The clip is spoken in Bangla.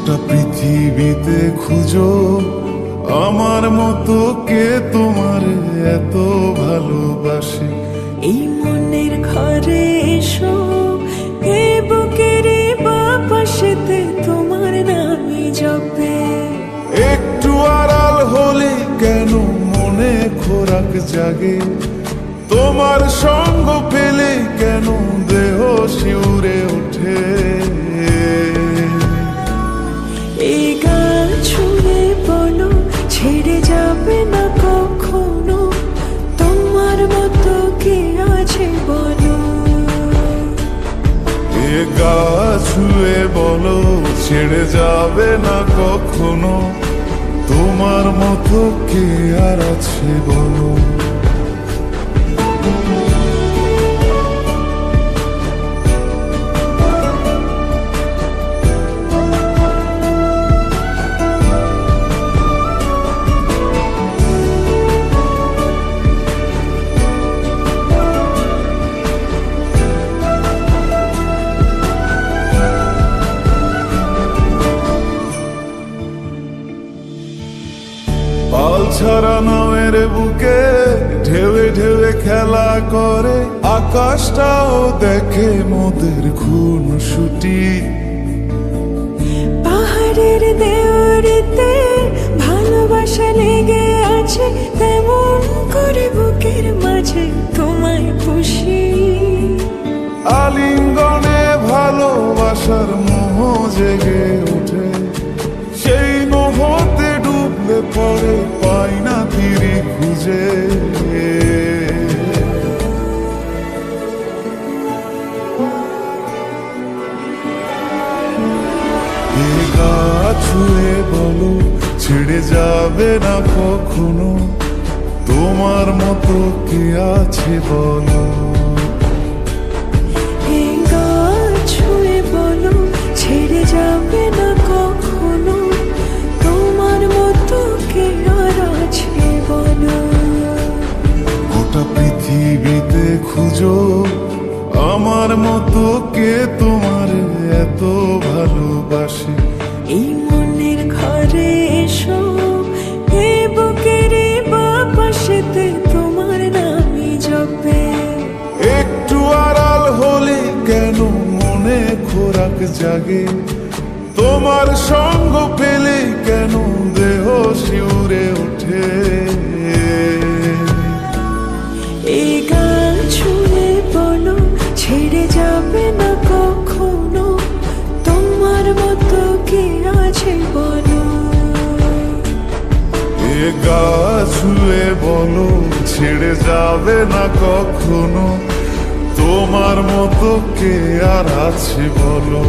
গোটা পৃথিবীতে খুঁজো আমার মতো কে তোমার এত ভালোবাসে। এই মনের ঘরে এসো, এই বুকের বাপাশেতে তোমার নামই জপে। একটু আড়াল হলে কেন মনে খোরাক জাগে, তোমার সঙ্গ পেলে কেন দেহ শিউরে ওঠে। এই গান ছুঁয়ে বলো ছেড়ে যাবে না কখনো, তোমার মতো কে আছে বলো। এ গা ছুঁয়ে বলো ছেড়ে যাবে না কখনো, তোমার মতো কে আর আছে বলো। পাল ছাড়া নামের বুকে ঢেউে ঢেউে খেলা করে, আকাশটাও দেখে মোদের খুনসুটি। পাহাড়ের দেওয়ারিতে ভালোবাসা লেগে আছে, তেমন করে বুকের মাঝে তোমায় পুষি। আলিঙ্গনে ভালোবাসার মোহ জেগে ওঠে, সেই মোহতে ডুবলে পরে পাই না তীরে খুঁজে। এ গা ছুঁয়ে বলো ছেড়ে যাবে না কখনো, তোমার মতো কে আছে বলো। এই গান ছুঁয়ে বলো ছেড়ে যাবে না কখনো, তোমার মতো কে আর আছে বলো। গোটা পৃথিবীতে খুঁজো আমার মতো কে তোমার এত ভালোবাসে। এই মনের ঘরে এসো, এই বুকের বাপাশেতে তোমার নামই জপে। একটু আড়াল হলে কেন মনে খোরাক জাগে, তোমার সঙ্গ পেলে কেন দেহ শিউরে ওঠে। এই গান ছুঁয়ে বলো ছেড়ে যাবে না কখনো, তোমার মতো কে আছে বলো। এ গা ছুঁয়ে বলো ছেড়ে যাবে না কখনো, তোমার মতো কে আর আছে বলো।